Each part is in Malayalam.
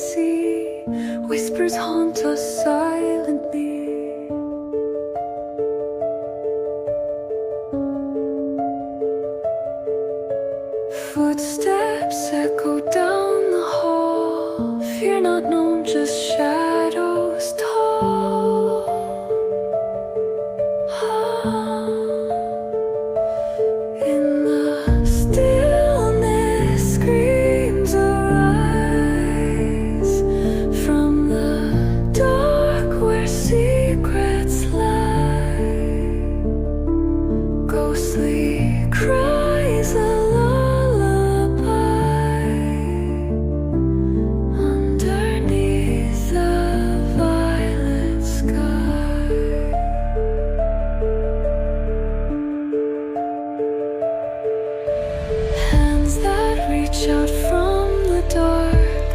see. Whispers haunt us silently. Footsteps echo down the hall. Fear not known, just shadows tall. In the stillness, screams arise from the dark where secrets lie. Ghostly cries a lullaby underneath the violet sky. Hands that reach out from the dark,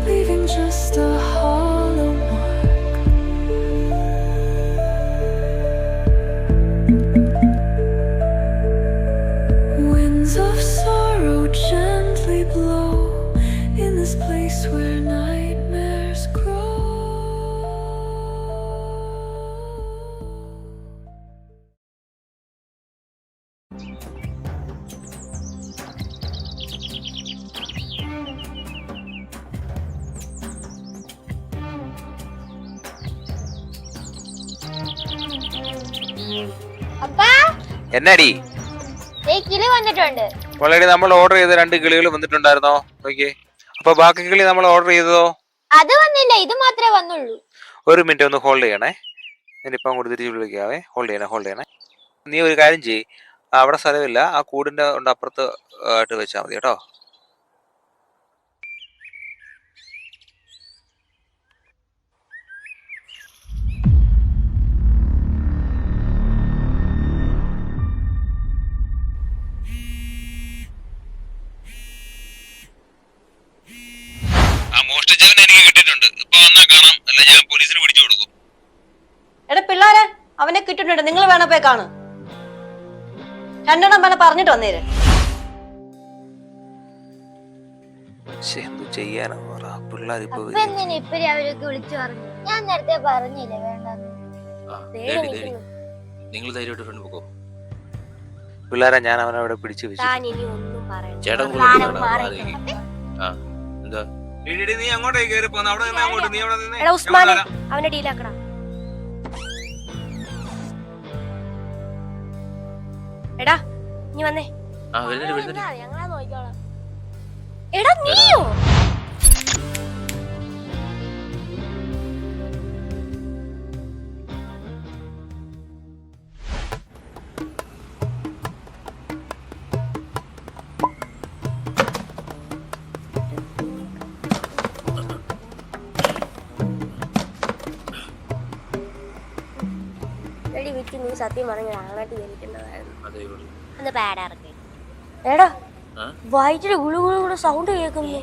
leaving just a hollow mark. Winds of sorrow gently blow in this place where nightmares grow. അപ്പാ എന്നടി കിളി വന്നിട്ടുണ്ട്. ഓൾറെഡി നമ്മൾ ഓർഡർ ചെയ്ത 2 കിളികൾ വന്നിട്ടുണ്ടായിരുന്നോ? ഓക്കെ, അപ്പൊ ബാക്കി കിളി നമ്മൾ ഓർഡർ ചെയ്തതോ? അത് വന്നില്ല, ഇത് മാത്രമേ വന്നുള്ളൂ. ഒരു മിനിറ്റ് ഒന്ന് ഹോൾഡ് ചെയ്യണേ. ഞാനിപ്പം അങ്ങോട്ട് തിരിച്ച് വിളിക്കാവേ. ഹോൾഡ് ചെയ്യണേ. നീ ഒരു കാര്യം ചെയ്യ്, അവിടെ സ്ഥലമില്ല, ആ കൂടിന്റെ ഉണ്ട് അപ്പുറത്ത് ആയിട്ട് വെച്ചാൽ മതി കേട്ടോ. മോഷ്ടിച്ചവൻ എനിക്ക് കിട്ടിയിട്ടുണ്ട്. ഇപ്പൊ വന്നാ കാണാം, അല്ല ഞാൻ പോലീസിന് പിടിച്ചു കൊടുക്കും. എടാ പിള്ളേരെ, അവനെ കിട്ടിട്ടുണ്ട്. നിങ്ങൾ വേണം പോയി കാണും. 2 എണ്ണം വേണം പറഞ്ഞിട്ട് വന്നേര്. എന്തു ചെയ്യാനോ പിള്ളേർ ഇപ്പൊ ഇപ്പഴേ അവരൊക്കെ വിളിച്ചു പറഞ്ഞു. ഞാൻ നേരത്തെ പറഞ്ഞില്ലേ വേണ്ടെന്ന്. നിങ്ങൾ ധൈര്യമായിട്ട് ഫ്രണ്ട് പോക്കോ. പിള്ളേരെ ഞാൻ അവനവിടെ പിടിച്ചു വെച്ചു. ചേട്ടൻ എന്താ നീ അങ്ങോട്ടേക്ക് കയറി പോന്ന, അവിടെ നിന്ന് അങ്ങോട്ട്. നീ അവിടെ നിന്ന് അവനെ ഡീലാക്കടാ. എടാ നീ വന്നേ. ഞങ്ങളാ നോക്കിക്കോളാം. എടാ നീയോ? നീ സത്യം പറഞ്ഞ ആളായിട്ട് ജനിക്കേണ്ടതായിരുന്നു. എടാ വയറ്റില് ഗുളു ഗുളു കൂടെ സൗണ്ട് കേൾക്കുന്നു.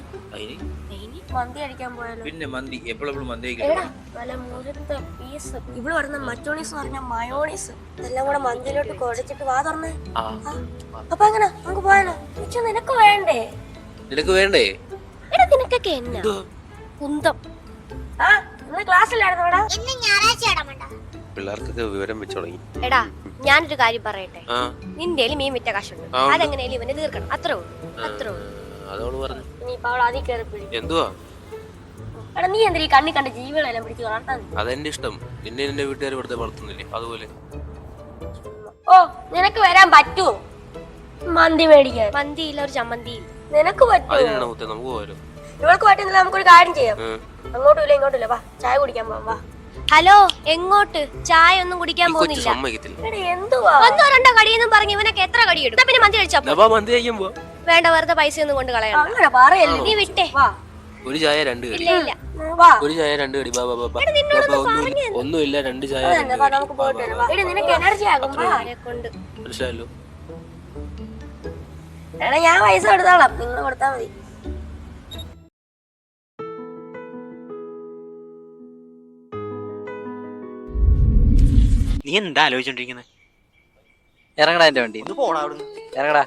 മന്തി അടിക്കാൻ പോയാലോ? പിന്നെ മന്തി എപ്പോഴും മന്തി പീസ് ഇവിടെ പറഞ്ഞ മറ്റോണീസ് പറഞ്ഞ മയോണീസ് ഇതെല്ലാം കൂടെ മന്തിയിലോട്ട് കുഴച്ചിട്ട് വാ തുറന്നേ. അപ്പൊ എങ്ങനെ നമുക്ക് പോയാലോ? നിനക്ക് വേണ്ടേ? നിനക്ക് വേണ്ടേ? എടാ നിനക്കൊക്കെ എന്നാ കുന്തം? ആ ഇന്ന് ക്ലാസ്സിലായിരുന്നോടാ? ഇന്ന് ഞായറാഴ്ച. പിള്ളേർക്കൊക്കെ വിവരം വെച്ച് തുടങ്ങി. എടാ ഞാനൊരു കാര്യം പറയട്ടെ. നിന്റെ മീൻ വിറ്റ കാശുണ്ട്, അതെങ്ങനെയാലും ഇവനെ തീർക്കണം. അത്രേ ഉള്ളൂ. അതോട് പറഞ്ഞു. ഇനിയിപ്പോ അവൾ ആദ്യം കയറി പിടിക്കും. എന്തുവാ? എടാ നീ എന്തിനാ ഈ കണ്ണി കണ്ട ജീവികളെല്ലാം പിടിച്ച് വളർത്താൻ? അതെന്റെ ഇഷ്ടം. നിന്നെ നിന്റെ വീട്ടുകാർ വെറുതെ വളർത്തുന്നില്ലേ, അതുപോലെ. ഓ നിനക്ക് വരാൻ പറ്റുമോ മന്തി മേടിക്കാൻ? മന്തിയില്ല, ഒരു ചമ്മന്തി. നിനക്ക് പറ്റുമോ? നമുക്ക് പോയാലോ? ഇവൾക്ക് പറ്റുന്നില്ല. നമുക്കൊരു കാര്യം ചെയ്യാം. അങ്ങോട്ടുമില്ല ഇങ്ങോട്ടില്ല, വാ ചായ കുടിക്കാൻ പോവാം. വാ. ഹലോ, എങ്ങോട്ട്? ചായ ഒന്നും കുടിക്കാൻ പോകുന്നില്ല. എന്തുവാ 1 2 കടിയെന്നും പറഞ്ഞു ഇവനൊക്കെ എത്ര കടി എടുക്കും? പിന്നെ മന്തി കഴിച്ചാ വേണ്ട, വെറുതെ പൈസ ഒന്നും കൊണ്ട് കളയണ്ട. അങ്ങനെ പറയല്ലേ, നീ വിട്ടേ. ഒരു ചായ 2 കടി. ഇല്ല ഇല്ല, ഒരു ചായ 2 കടി. ഒന്നുമില്ല, 2 ചായ. നമുക്ക് പോയിട്ട് വരാം. നിനക്ക് എനർജി ആകും മനസ്സിലായല്ലോ? എടാ ഞാൻ പൈസ കൊടുത്തോളാം, നിങ്ങൾ കൊടുത്താ മതി. നീ എന്താ ആലോചിച്ചോണ്ടിരിക്കുന്നത്? ഇറങ്ങടാ എന്റെ വണ്ടി. ഒന്ന് പോടാ അവിടുന്ന്. ഇറങ്ങടാ,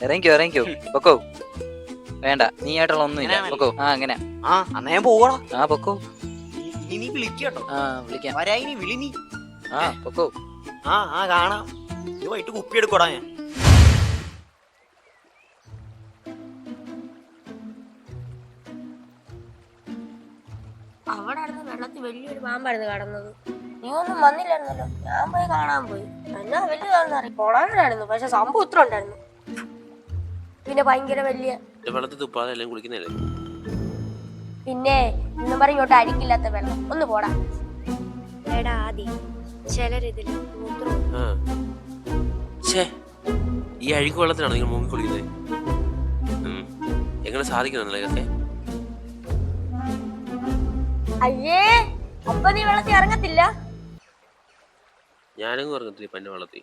ഇറങ്ങിക്കോ പൊക്കോ. വേണ്ട, നീ ആയിട്ടുള്ള ഒന്നുമില്ല. പൊക്കോ. ആ അങ്ങനെ. ആ എന്നാ ഞാൻ പോവാ. ആ പൊക്കോ. ഇനി നീ വിളിക്കട്ടോ. ആ വിളിക്കാം. വരായി വിളി നീ. ആ പൊക്കോ. ആ കാണാം. നീ വൈകിട്ട് കുപ്പി എടുക്കോടാ ഞാൻ. അവിടെ ആയിരുന്നു വെള്ളത്തിൽ വലിയൊരു പാമ്പായിരുന്നു കടന്നത്. നീ ഒന്നും വന്നില്ലായിരുന്നല്ലോ. ഞാൻ പോയി കാണാൻ പോയി. എന്നാ വലിയതാണെന്ന് അറിയാം. കൊളാനായിരുന്നു, പക്ഷെ സംഭവം ഇത്ര ഉണ്ടായിരുന്നു. പിന്നെ ഭയങ്കര വലിയ വെള്ളത്തിൽ തുപ്പാതെ എല്ലാം കുളിക്കുന്നല്ലേ. പിന്നെ ഇന്നും പറഞ്ഞ ഇങ്ങോട്ട് അഴുക്കില്ലാത്ത വെള്ളം. ഒന്ന് പോടാ. എടാ ആദി, ചിലരിതില് ഈ അഴുക്ക് വെള്ളത്തിലാണ് നിങ്ങൾ മുങ്ങി കുളിക്കുന്നത്. എങ്ങനെ സാധിക്കുന്നില്ല ഇതൊക്കെ? അയ്യേ, അപ്പൊ നീ വെള്ളത്തിൽ ഇറങ്ങത്തില്ല? ഞാനങ്ങ് ഇറങ്ങത്തില്ല പന്റെ വെള്ളത്തിൽ.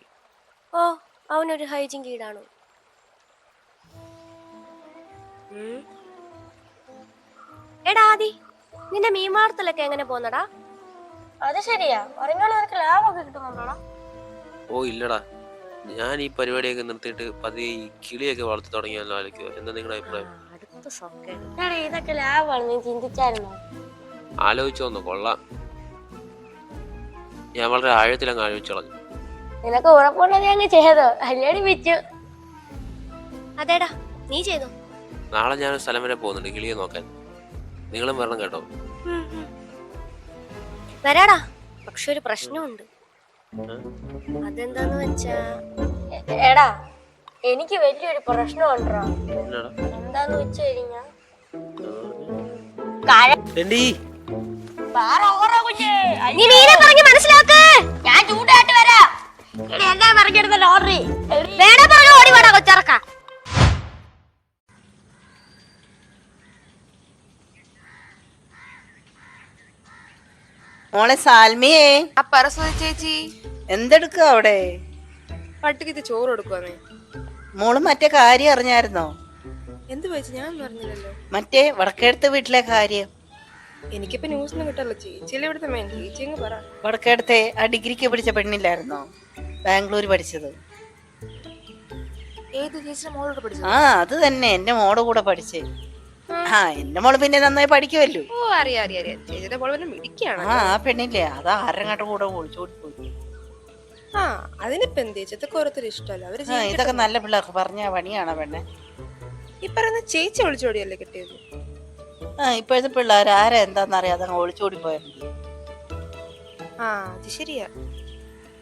ഓ, അവനൊരു ഹൈജീൻ കീടാണോ? എടാ ആദി, നിന്റെ മീൻ വളർത്തലൊക്കെ എങ്ങനെ പോന്നടാ? അത് ശരിയാ, നിനക്ക് ലാഭമൊക്കെ കിട്ടുന്നുണ്ടോടാ? ഓ ഇല്ലടാ, ഞാൻ ഈ പരിപാടിയൊക്കെ നിർത്തിയിട്ട് പതിയെ ഈ കിളിയൊക്കെ വളർത്തി തുടങ്ങിയാലോ ആലോചിക്കുക. എന്താ നിങ്ങളുടെ അഭിപ്രായം? ഇതൊക്കെ ലാഭമാണ്, നീ ചിന്തിച്ചായിരുന്നോ? ആലോചിച്ചോന്നോ? കൊള്ളാം. ഞാൻ വളരെ ആഴത്തിലങ്ങ് ആലോചിച്ചു കളഞ്ഞു. നിനക്ക് ഉറപ്പുണ്ടെങ്കിൽ അങ്ങ് ചെയ്തോ, അല്ലേടി വെച്ചു. അതേടാ, നീ ചെയ്തോ. നാളെ ഞാനൊരു സ്ഥലം വരെ പോകുന്നുണ്ട് കിളിയെ നോക്കാൻ. നിങ്ങളും വരണം കേട്ടോ. വരാടാ, പക്ഷെ ഒരു പ്രശ്നമുണ്ട്. അതെന്താന്ന് വെച്ചാ, എടാ എനിക്ക് വലിയൊരു പ്രശ്നമുണ്ടോ. എന്താന്ന് വെച്ച് കഴിഞ്ഞാ ഞാൻ ചൂടായിട്ട് വരാം. എന്താ പറഞ്ഞിരുന്ന ലോട്ടറി ഓടി വേടാ കൊച്ചറക്ക. മോളെ സാൽമിയേ. ആ പറസ്വതി ചേച്ചി എന്തെടുക്ക അവിടെ? പട്ടിക്ക് ചോറ് കൊടുക്കുവാന്നേ. മോള് മറ്റേ കാര്യം അറിഞ്ഞായിരുന്നോ? എന്ത് പറ്റി? ഞാൻ പറഞ്ഞില്ലല്ലോ. മറ്റേ വടക്കേടത്തെ വീട്ടിലെ കാര്യം. എനിക്കിപ്പോ ന്യൂസ് ഒന്നും കിട്ടല്ലോ ചേച്ചി. ഇവിടുത്തെ മെയിൻ ചേച്ചി അങ്ങ് പറ. വടക്കേടത്തെ ആ ഡിഗ്രിക്ക് പഠിച്ച പെണ്ണില്ലായിരുന്നോ, ബാംഗ്ലൂർ പഠിച്ചത്? ഏത് ചേച്ചിയുടെ മോളോട് പഠിച്ചത്? ആ അത് തന്നെ, എന്റെ മോടെ കൂടെ പഠിച്ചേ. ആ എന്റെ മോള് പിന്നെ നന്നായി പഠിക്കുമല്ലോ. ഓ അറിയാം അറിയാം അറിയാം. ചേച്ചിയുടെ മോള് പിന്നെ മിടിക്കാണ്. ആ പെണ്ണില്ലേ, അതാ ആരങ്ങാട്ട് കൂടെ ഒളിച്ചോടി പോയി. ആ അതിനിപ്പോ എന്ത് ചേച്ചി, ഇതൊക്കെ ഓരോരുത്തർ ഇഷ്ടമല്ല. അവര് ഇതൊക്കെ നല്ല പിള്ളേർക്ക് പറഞ്ഞ പണിയാണോ പെണ്ണെ? ഈ പറയുന്ന ചേച്ചി ഒളിച്ചോടിയല്ലേ കിട്ടിയത്? ആ ഇപ്പോഴത്തെ പിള്ളേർ ആരാ എന്താന്നറിയാതെ അങ്ങ് ഒളിച്ചോടി പോയത്. ആ അത് ശരിയാ,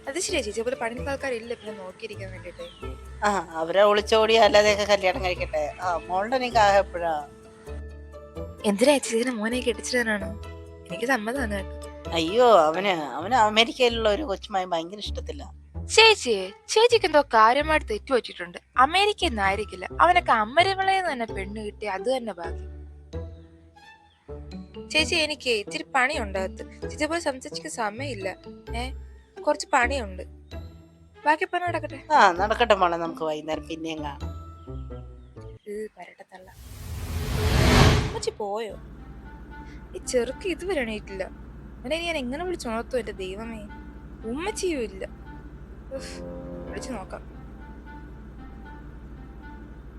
അത് ശരിയാ ചേച്ചി. അതുപോലെ പണിയുള്ള ആൾക്കാരില്ല പിന്നെ നോക്കിയിരിക്കാൻ വേണ്ടിട്ട്. ആ അവരെ ഒളിച്ചോടി അല്ലാതെയൊക്കെ കല്യാണം കഴിക്കട്ടെ. ആ മോളുടെ നീ എപ്പോഴാ? എന്തിനാ ചേച്ചിയുടെ മോനെ കെട്ടിച്ചിടാനാണോ? എനിക്ക് സമ്മതമാണ് കേട്ടോ. അയ്യോ അവന് അമേരിക്കയിലുള്ള ഒരു കൊച്ചുമായി ഭയങ്കര ഇഷ്ടത്തില്ല. ചേച്ചിക്ക് എന്തോ കാര്യമായിട്ട് തെറ്റു വച്ചിട്ടുണ്ട്. അമേരിക്ക എന്നായിരിക്കില്ല, അവനൊക്കെ അമ്മരവിളയെന്ന് തന്നെ പെണ്ണ് കിട്ടി, അത് തന്നെ ഭാഗ്യം. ചേച്ചി എനിക്ക് ഇത്തിരി പണിയുണ്ടാകത്ത്. ചേച്ചി പോയി സംസാരിക്കാൻ സമയമില്ല. കുറച്ച് പണിയുണ്ട്. ബാക്കി പണി നടക്കട്ടെ. ആ നടക്കട്ടെ മോളെ, നമുക്ക് വൈകുന്നേരം പിന്നെയും കാണാം. വരട്ടത്തല്ല ഉമ്മച്ചി പോയോ? ഈ ചെറുക്ക് ഇതുവരെ എണീറ്റില്ല. അവനെ ഞാൻ എങ്ങനെ വിളിച്ചുണർത്തും? എന്റെ ദൈവമേ, ഉമ്മച്ചിയും ഇല്ല. വിളിച്ചു നോക്കാം.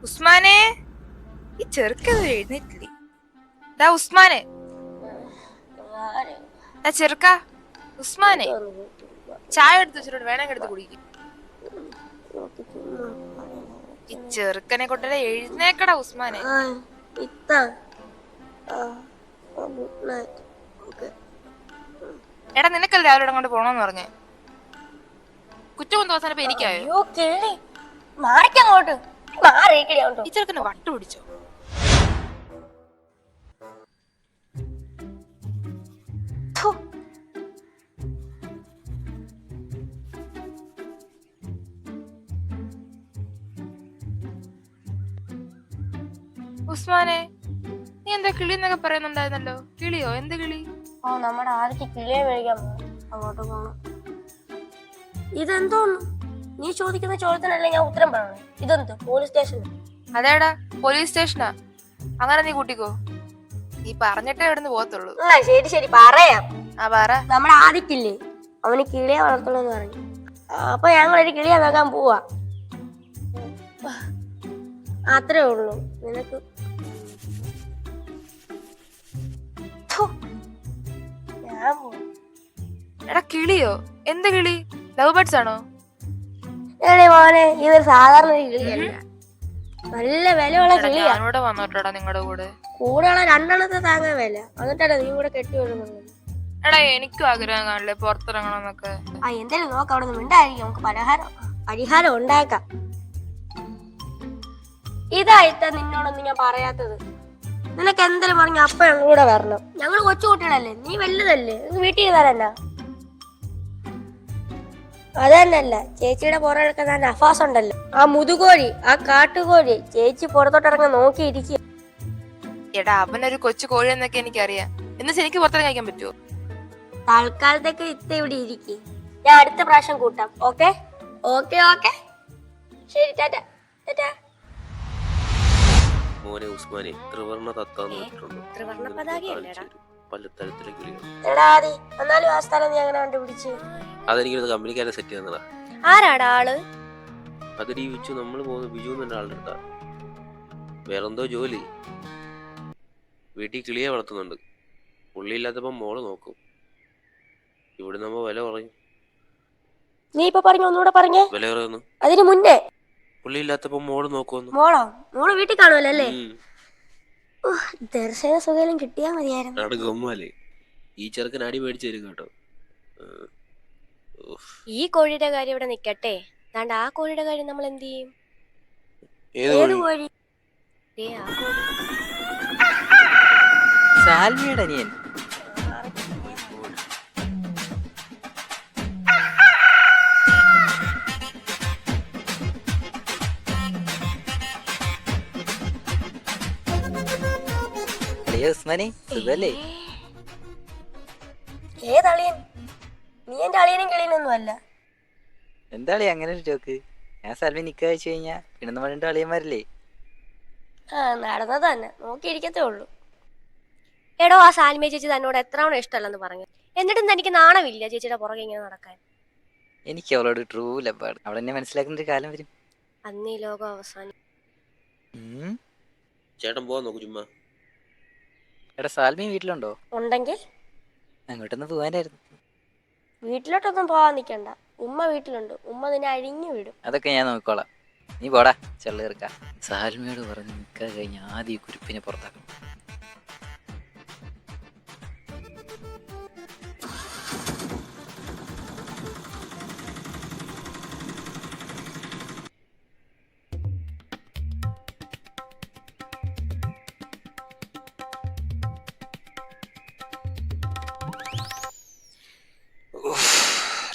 ഉസ്മാനെ, ഈ ചെറുക്കത് എഴുന്നേറ്റില്ലേ? ദാ ഉസ്മാനെ, ചെറുക്ക ഉസ്മാനെ, ചായ എടുത്ത് വെച്ചിട്ടുണ്ട്, വേണമെങ്കിൽ എടുത്ത് കുടിക്കും. ഈ ചെറുക്കനെ കൊണ്ടല്ലേ എഴുന്നേക്കടാ ഉസ്മാനെ. എടാ നിനക്കല്ലേ അവരോട് അങ്ങോട്ട് പോണോന്ന് പറഞ്ഞേ? കുറ്റം തോന്നാൻ എനിക്കായോ? ഈ ചെറുക്കനെ വട്ടു പിടിച്ചോ? ഉസ്മാനെ, നീ എന്താ കിളി എന്നൊക്കെ പറയുന്നുണ്ടായിരുന്നല്ലോ? കിളിയോ? എന്ത് കിളി? ഓ നമ്മുടെ ആദ്യത്തെ കിളിയെ മേടിക്കാൻ അങ്ങോട്ട് പോകണം. ഇതെന്തോന്നു? നീ ചോദിക്കുന്ന ചോദ്യത്തിനല്ലേ ഞാൻ ഉത്തരം പറയണേ. ഇതെന്ത് പോലീസ് സ്റ്റേഷൻ? അതേടാ പോലീസ് സ്റ്റേഷനാ. അങ്ങനെ നീ കൂട്ടിക്കോ, നീ പറഞ്ഞിട്ടേ ഇവിടുന്ന് പോകത്തുള്ളൂ. ശരി ശരി പറയാം. ആ പറ. നമ്മുടെ ആദിക്കില്ലേ, അവന് കിളിയെ വളർത്തണമെന്ന് പറഞ്ഞു. അപ്പൊ ഞങ്ങളൊരു കിളിയെ നോക്കാൻ പോവാ. അത്രേ ഉള്ളൂ. നിനക്ക് ഞാൻ പോയി. എടാ കിളിയോ? എന്ത് കിളി? ലവ് ബേർഡ്സ് ആണോ? എടേ മോനെ ഇതൊരു സാധാരണ ഒരു കിളിയല്ല, നല്ല വിലയുള്ള കിളിയാ. ഞാനിവിടെ വന്നോട്ടോടാ നിങ്ങളുടെ കൂടെ. കൂടെയുള്ള 2 എണ്ണത്തെ താങ്ങാൻ വില, എന്നിട്ടാണ് നീ കൂടെ കെട്ടി വിടുന്നത്. എടാ എനിക്കും ആഗ്രഹം കാണില്ലേ പുറത്തിറങ്ങണമെന്നൊക്കെ. എന്തേലും നോക്കാം, അവിടെ നിന്ന് മിണ്ടായിരിക്കും, നമുക്ക് പരിഹാരം ഉണ്ടാക്കാം. ഇതായിട്ടാ നിന്നോടൊന്നും ഞാൻ പറയാത്തത്. നിനക്ക് എന്തെങ്കിലും പറഞ്ഞ അപ്പ ഞങ്ങൾ കൂടെ വരണം. ഞങ്ങൾ കൊച്ചുകുട്ടികളല്ലേ, നീ വലുതല്ലേ, വീട്ടിൽ ഇരുന്നാലെന്നാ. അതന്നല്ല, ചേച്ചിയുടെ പുറകെ ഞാൻ നഫാസ് ഉണ്ടല്ലോ, ആ മുതുകോഴി, ആ കാട്ടുകോഴി ചേച്ചി പുറത്തോട്ടിറങ്ങാൻ നോക്കിയിരിക്കുക. എടാ അവനൊരു കൊച്ചു കോഴി എന്നൊക്കെ എനിക്കറിയാം. എന്നുവെച്ചാൽ എനിക്ക് പുറത്തിറങ്ങി കഴിക്കാൻ പറ്റുമോ? തൽക്കാലത്തേക്ക് ഇവിടെ ഇരിക്കും, ഞാൻ അടുത്ത പ്രാവശ്യം കൂട്ടാം. ഓക്കെ ഓക്കെ ഓക്കെ, ശരി, ടാറ്റ ടാറ്റ. മോനെ ഉസ്മാനെ, ത്രിവർണ്ണ തത്താന്ന് കേട്ടിട്ടുണ്ടോ? ത്രിവർണ്ണ പതാകയല്ലേടാ? പല തരത്തിലെ കിളികൾ. എടാ ആദി, എന്നാലും ആ സ്ഥലം നീ അങ്ങനെ കണ്ടുപിടിച്ച്? അതെനിക്കൊരു കമ്പനിക്കാരെ സെറ്റ് ചെയ്യുന്നതാ. ആരാടാ ആള്? അതൊരു വിച്ചു, നമ്മൾ പോകുന്ന ബിജു എന്ന ആളുടെ അടുത്താ. വേറെന്തോ ജോലി. വീട്ടിൽ കിളിയെ വളർത്തുന്നുണ്ട്. പുള്ളിയില്ലാത്തപ്പോ മോള് നോക്കും. ഇവിടെ നമ്മ വില പറയും. നീ ഇപ്പൊ പറഞ്ഞു, ഒന്നുകൂടെ പറഞ്ഞേ. വില പറയുന്നു. അതിന് മുന്നേ പുള്ളിയില്ലാത്തപ്പോ മോള് നോക്കുമെന്ന്. മോള് വീട്ടിൽ കാണുമല്ലോ അല്ലേ? ദർശന സുഖം കിട്ടിയാ മതിയായിരുന്നു. അവിടെ ഗമ്മാലേ, ഈ ചെറുക്കൻ അടി മേടിച്ചു തരും കേട്ടോ. ഈ കോഴിയുടെ കാര്യം ഇവിടെ നിക്കട്ടെ, താണ്ട് ആ കോഴിയുടെ കാര്യം നമ്മൾ എന്ത് ചെയ്യും? ഏത് കോഴി? സാൽവിയുടെ അനിയൻ. ഉസ്മാനെ സുഖല്ലേ? ഏതളിയൻ? നീ എന്റെ അളിയനും കിളിയനൊന്നും അല്ല. എന്താ അളിയ അങ്ങനെ ഒരു ജോക്ക്? ഞാൻ സാൽവി നിക്കാ വെച്ച് കഴിഞ്ഞാ പിന്നെ നമ്മൾ 2 അളിയന്മാരല്ലേ? നടന്നത് തന്നെ, നോക്കിയിരിക്കത്തേ ഉള്ളൂ. എടോ, ആ സാൽമേ ചേച്ചി തന്നോട് എത്ര തവണ ഇഷ്ടമല്ലെന്ന് പറഞ്ഞു, എന്നിട്ടും തനിക്ക് നാണമില്ല ചേച്ചിയുടെ പുറകെ ഇങ്ങനെ നടക്കാൻ. എനിക്ക് അവളോട് ട്രൂ ലബ്ബാണ്. അവൾ എന്നെ മനസ്സിലാക്കുന്ന ഒരു കാലം വരും. അന്ന് ഈ ലോകം അവസാനം. ചേട്ടൻ പോവാൻ നോക്കൂ ചുമ്മാ. എടാ സാൽമി വീട്ടിലുണ്ടോ? ഉണ്ടെങ്കിൽ അങ്ങോട്ടൊന്ന് പോവാനായിരുന്നു. വീട്ടിലോട്ടൊന്നും പോവാൻ നിക്കണ്ട, ഉമ്മ വീട്ടിലുണ്ട്, ഉമ്മ നിന്നെ അഴിഞ്ഞു വിടും. അതൊക്കെ ഞാൻ നോക്കിക്കോളാം. നീ പോടാ ചെള്ളേർക്ക. സാൽമിയോട് പറഞ്ഞ് നിൽക്കാൻ കഴിഞ്ഞ ആദ്യം കുരുപ്പിനെ പുറത്താക്കണം.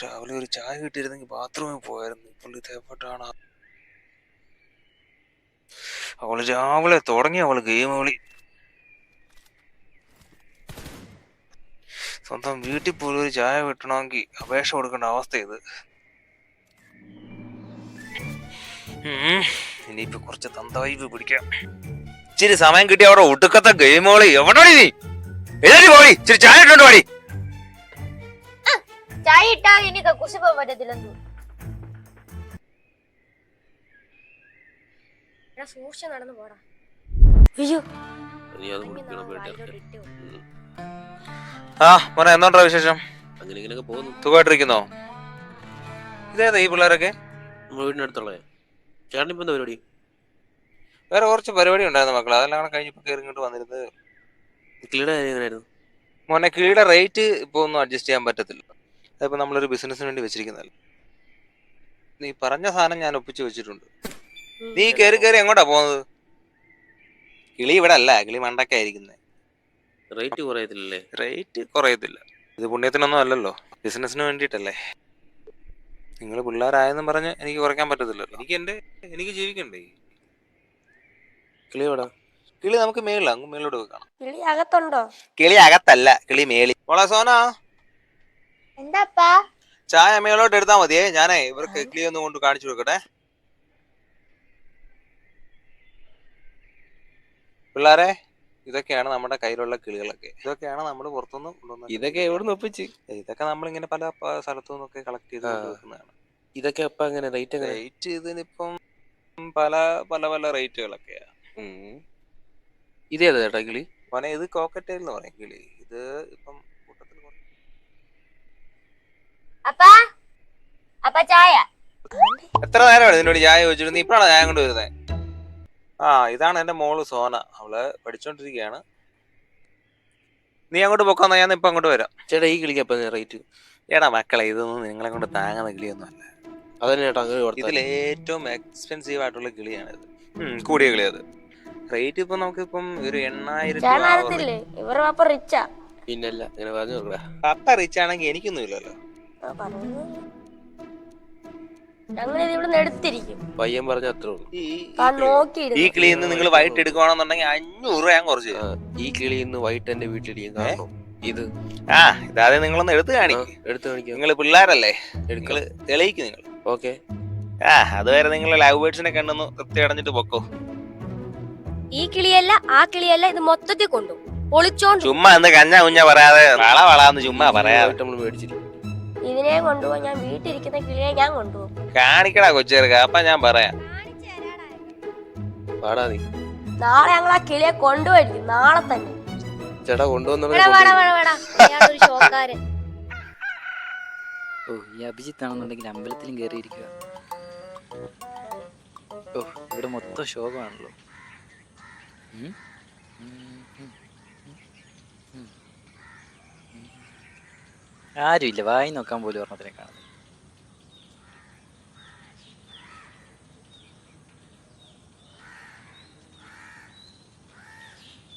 രാവിലെ ഒരു ചായ കിട്ടിയിരുന്നെങ്കിൽ ബാത്റൂമിൽ പോയായിരുന്നു. ഇപ്പോൾ ഇതേപ്പെട്ടാണ് അവള് രാവിലെ തുടങ്ങി അവള് ഗെയിം കളി. സ്വന്തം വീട്ടിൽ പോലും ഒരു ചായ കിട്ടണമെങ്കിൽ അപേക്ഷ കൊടുക്കേണ്ട അവസ്ഥ ഇത്. ഇനിയിപ്പോ കുറച്ച് തന്തവൈബ് പിടിക്കാം. ഇച്ചിരി സമയം കിട്ടി അവിടെ ഒടുക്കത്തെ ഗെയിം കളി. എവിടെ നീ എഴുതി പോടി, ഇച്ചിരി ചായ ഇട്ടോണ്ട് പോടി. ചായ ഇട്ടാ ഇനി കക്കൂസി പോകാൻ പറ്റത്തില്ലെന്നു. സൂക്ഷിച്ച് നടന്നു പോടാ. മോനെ എന്തോണ്ടാ വിശേഷം? അങ്ങനെ ഇങ്ങനെയൊക്കെ പോകുന്നു. സുഖമായിട്ടിരിക്കുന്നോ? ഇതേതാ ഈ പിള്ളേരൊക്കെ? വീടിനടുത്തുള്ള ചേട്ടൻ ഇപ്പൊ എന്താ പരിപാടി? വേറെ കുറച്ച് പരിപാടി ഉണ്ടായിരുന്നു മക്കളെ, അതെല്ലാം കഴിഞ്ഞപ്പോ കയറി ഇങ്ങോട്ട് വന്നിരുന്നത്. കിളിയുടെ കാര്യം എങ്ങനെയായിരുന്നു? മോനെ കിളിയുടെ റേറ്റ് ഇപ്പൊ ഒന്നും അഡ്ജസ്റ്റ് ചെയ്യാൻ പറ്റത്തില്ല. അതിപ്പോ നമ്മളൊരു ബിസിനസിന് വേണ്ടി വെച്ചിരിക്കുന്നതല്ല. നീ പറഞ്ഞ സാധനം ഞാൻ ഒപ്പിച്ച് വെച്ചിട്ടുണ്ട്. നീ കയറി കയറി എങ്ങോട്ടാ പോകുന്നത്? കിളി ഇവിടെ അല്ല, കിളി മണ്ടക്കായിരിക്കുന്നത്. റേറ്റ് കുറയത്തില്ലല്ലേ? റേറ്റ് കുറയത്തില്ല. ഇത് പുണ്യത്തിനൊന്നും അല്ലല്ലോ, ബിസിനസിന് വേണ്ടിയിട്ടല്ലേ. നിങ്ങൾ പിള്ളേരായെന്നും പറഞ്ഞ് എനിക്ക് കുറയ്ക്കാൻ പറ്റത്തില്ലല്ലോ. എനിക്ക് ജീവിക്കണ്ടേ. കിളി എവിടാ? കിളി നമുക്ക് മേളില, അങ്ങ് മേളിലോട്ട് വെക്കണം. കിളി അകത്തുണ്ടോ? കിളി അകത്തല്ല, കിളി മേളി. മോളെ സോന, എന്താപ്പാ? ചായ മേളോട്ട് എടുത്താ മതിയേ. ഞാനേ ഇവർക്ക് കിളി ഒന്ന് കൊണ്ട് കാണിച്ചു കൊടുക്കട്ടെ. പിള്ളേരെ, ഇതൊക്കെയാണ് നമ്മുടെ കയ്യിലുള്ള കിളികളൊക്കെ. ഇതൊക്കെയാണ് നമ്മൾ പുറത്തുനിന്ന് കൊണ്ടുവന്നത്. ഇതൊക്കെ എവിടെ ഒപ്പിച്ച്? ഇതൊക്കെ നമ്മളിങ്ങനെ പല സ്ഥലത്തു നിന്നൊക്കെ കളക്ട് ചെയ്ത് വെക്കുന്നതാണ്. ഇതൊക്കെ അപ്പൊ എങ്ങനെ റേറ്റ്? റേറ്റ് ഇതിനിപ്പം പല പല പല റേറ്റുകളൊക്കെയാ. ഇതേതാ ചേട്ടാ കിളി? മോനെ ഇത് കോക്കറ്റൈൽ എന്ന് പറയും കിളി. ഇത് ഇപ്പം കൂട്ടത്തിൽ അപ്പാ അപ്പാ ചായ. എത്ര നേരമാണ് ഇതിനോട് ചായ ചോദിച്ചിട്ട് നീ ഇപ്പഴാണ് ചായ കൊണ്ട് വരുന്നത്? ആ ഇതാണ് എന്റെ മോള് സോന, അവള് പഠിച്ചോണ്ടിരിക്കുകയാണ്. നീ അങ്ങോട്ട് പൊക്കാന്നാ, ഞാൻ ഇപ്പൊ അങ്ങോട്ട് വരാം. ചേട്ടാ ഈ കിളിക്കപ്പ റേറ്റ്? ഏടാ മക്കളെ, ഇതൊന്നും നിങ്ങളെ കൊണ്ട് താങ്ങുന്ന കിളിയൊന്നും അല്ല. അതന്നെ ചേട്ടാ അങ്ങനെ ഇതിൽ ഏറ്റവും എക്സ്പെൻസീവ് ആയിട്ടുള്ള കിളിയാണ് ഇത്. കൂടിയ കിളി അത്. റേറ്റ് ഇപ്പൊ നമുക്കിപ്പം ഒരു 8000 ഇവരുടെ പാപ്പ റിച്ചാ. പിന്നല്ല ഇങ്ങനെ പറഞ്ഞു നോക്കടാ. പപ്പ റിച്ച് ആണെങ്കിൽ എനിക്കൊന്നും ഇല്ലല്ലോ. ഞങ്ങൾ ഇവിടെ എടുത്തിരിക്കും. പയ്യൻ പറഞ്ഞ അത്ര ഉള്ളൂ. ഈ കിളിയിൽ നിന്ന് നിങ്ങൾ വൈകിട്ട് എടുക്കുവാണെന്നുണ്ടെങ്കിൽ 500 രൂപ ഞാൻ കുറച്ച്. ഈ കിളി ഇന്ന് വൈകിട്ട് എന്റെ വീട്ടിലിരിക്കും. കാരണം ഇത് ഇതാതെ നിങ്ങളൊന്ന് എടുത്ത് കാണിക്കും. എടുത്തു കാണിക്കാം. നിങ്ങൾ പിള്ളേരല്ലേ, നിങ്ങള് തെളിയിക്കും നിങ്ങൾ. ഓക്കെ. അതുവരെ നിങ്ങൾ ലവ് ബേർഡ്സിനെ കണ്ടൊന്ന് തൃപ്തി അടഞ്ഞിട്ട് പൊക്കോ. ഈ കിളിയല്ല ആ കിളിയല്ല, ഇത് മൊത്തത്തിൽ കൊണ്ടു ഒളിച്ചോണ്ട്. ചുമ്മാ എന്ന് കഞ്ഞ കുഞ്ഞ പറയാതെ വളാന്ന് ചുമ്മാ പറയാതെ നമ്മൾ മേടിച്ചിരിക്കും. ഇതിനെ കൊണ്ടുപോകാൻ ഞാൻ വീട്ടിലിരിക്കുന്ന കിളിയെ ഞാൻ കൊണ്ടുപോകും. കാണിക്കടാ കൊച്ചേർക്ക, അപ്പൊ ഞാൻ പറയാം. പാടാ നീ. നാളെ ഞങ്ങൾ ആ കിളിയെ കൊണ്ടുപോയിരിക്കും, നാളെ തന്നെ. ചേട്ടാ കൊണ്ടുവന്ന ഓ ഈ അഭിജിത്ത് ആണെന്നുണ്ടെങ്കിൽ അമ്പലത്തിലും കയറിയിരിക്കുക. ഓ ഇവിടെ മൊത്തം ശോകമാണല്ലോ. ആരുമില്ല, വായി നോക്കാൻ പോലും ഓർമ്മത്തിനെ കാണുന്നത്.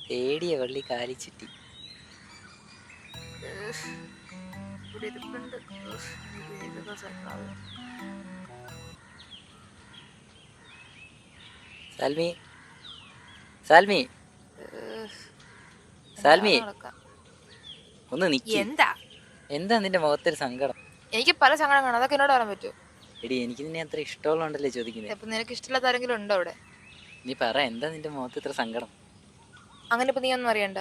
പേടിയ വള്ളി കാലിച്ചിട്ടി. സാൽമി, സാൽമി, സാൽമി ഒന്ന് നിക്ക്. എന്താ നിന്റെ മുഖത്തൊരു സങ്കടം? എനിക്ക് പല സങ്കടം, അതൊക്കെ എന്നോട് പറയാൻ പറ്റുമോ? എടി എനിക്ക് നിന്നെ അത്ര ഇഷ്ടമുള്ളതുകൊണ്ടല്ലേ ചോദിക്കുന്നത്. അപ്പൊ നിനക്ക് ഇഷ്ടമില്ലാത്ത ആരെങ്കിലും ഉണ്ടോ അവിടെ? നീ പറ, എന്താ നിന്റെ മുഖത്ത് ഇത്ര സങ്കടം? അങ്ങനെ ഇപ്പൊ നീ ഒന്നും അറിയണ്ട.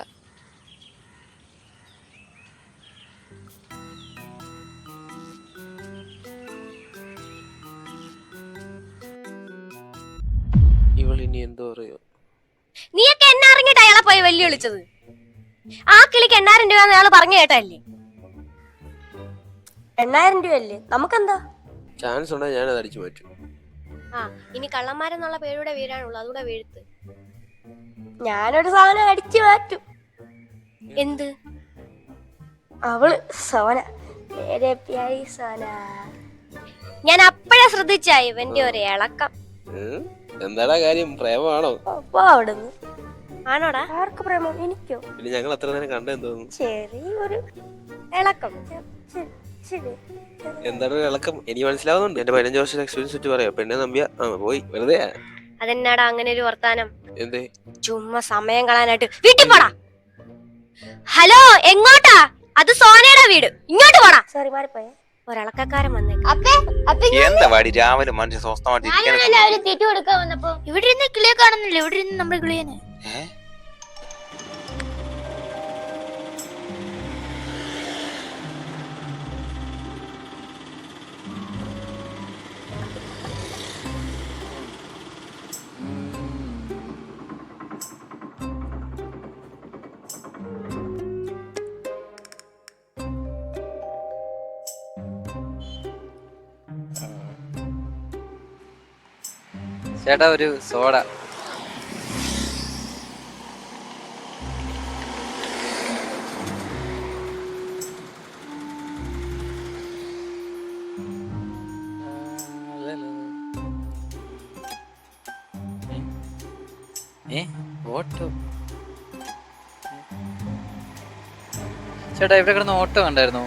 ഇവളിനി എന്തോ പറയോ? നീയൊക്കെ എന്നെ അറിഞ്ഞിട്ട് അയാളെ പോയി വെല്ലു വിളിച്ചത്. ആ കിളിക്ക് 8000 രൂപ അയാൾ പറഞ്ഞു കേട്ടല്ലേ? 8000 രൂപയല്ലേ, നമുക്കെന്താ? ചാൻസ് ഉണ്ടെങ്കിൽ ഞാനത് അടിച്ചു മാറ്റും. ഇനി കള്ളന്മാരെന്നുള്ള പേരുടെ വീരാണുള്ളൂ, അതുകൂടെ വീഴ്ത്ത്. ഞാനൊരു സാധനം അടിച്ചു മാറ്റും. എന്ത്? അവള് സോന, സോന. ഞാൻ അപ്പഴേ ശ്രദ്ധിച്ചായി ഇവന്റെ ഒരു ഇളക്കം. എന്താടാ കാര്യം, പ്രേമമാണോ? അവിടുന്ന് ആണോടാ? ആർക്ക് പ്രേമം? എനിക്കോ? പിന്നെ ഞങ്ങൾ അത്ര നേരം കണ്ടെന്ന് തോന്നുന്നു. ചെറിയൊരു ഇളക്കം. എന്താണ് ഒരു ഇളക്കം? എനിക്ക് മനസ്സിലാവുന്നുണ്ട്. എന്റെ 15 വർഷം എക്സ്പീരിയൻസ് വെച്ച് പറയാം. പെണ്ണെ നമ്പിയ പോയി വെറുതെ. അതെന്നാടാ അങ്ങനെ ഒരു വർത്താനം? എന്തേ? ചുമ്മാ സമയം കളയാനായിട്ട് വീട്ടിൽ പോടാ. ഹലോ, എങ്ങോട്ടാ? അത് സോനയുടെ വീട്, ഇങ്ങോട്ട് പോടാ. സോറി മാറിപ്പോയെ, ഒരിളക്കാരൻ വന്നേക്ക്. എന്താ വാടി രാവിലെ മനുഷ്യ സ്വസ്ഥമായിട്ട് തീറ്റ കൊടുക്കാൻ വന്നപ്പോ ഇവിടെ ഇരുന്ന് കിളിയെ കാണുന്നില്ല. ഇവിടെ ഇരുന്ന് നമ്മുടെ കിളിയനെ. ചേട്ടാ ഒരു സോഡ. ഓട്ടോ? ചേട്ടാ ഇവിടെ കിടന്ന് ഓട്ടോ കണ്ടായിരുന്നോ?